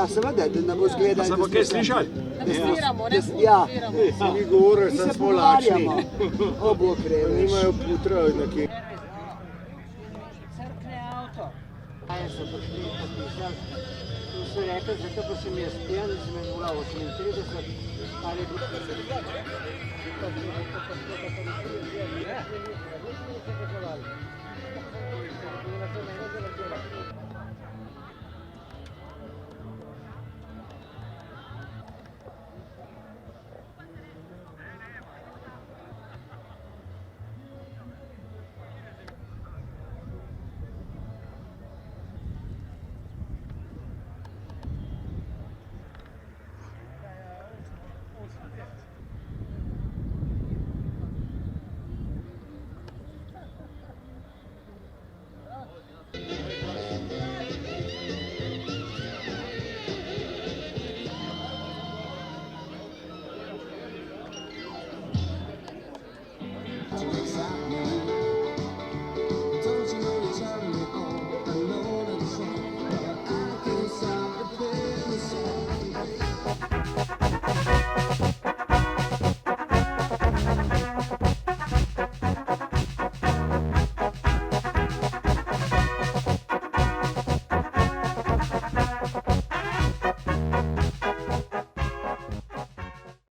Ja, seveda, da ne bo zgledal. Se bo kaj slišali? Demonstriramo, ne? Ja, Mi govorijo, mi da se smo lačni. pogovarjamo. O, Bog revež. Nimajo putra nekje. Crkne avto. Kaj so prišli popisati? Tu so rekli, zato pa sem jaz pijan, izmenula 38, ali je bilo...